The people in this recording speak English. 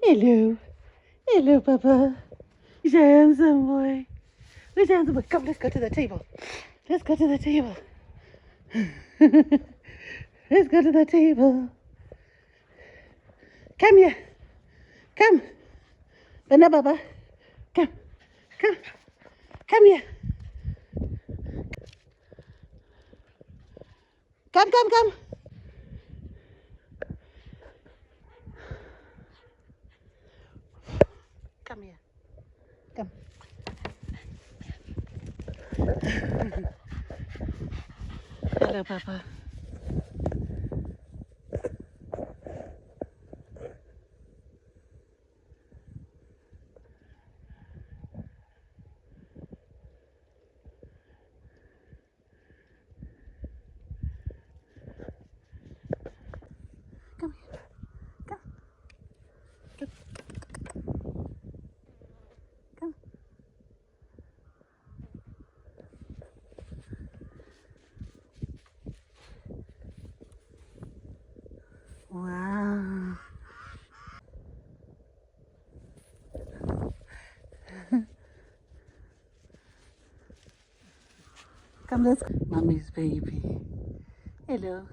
Hello. Hello, Papa. Who's your handsome boy? Who's your handsome boy? Come, let's go to the table. Let's go to the table. Let's go to the table. Come here. Come. Burna, Papa. Come. Come. Come here. Come, come, come. Come here. Come. Hello, Papa. Come here. Come. Come. Come. Wow. Come, let's go. Mommy's baby. Hello.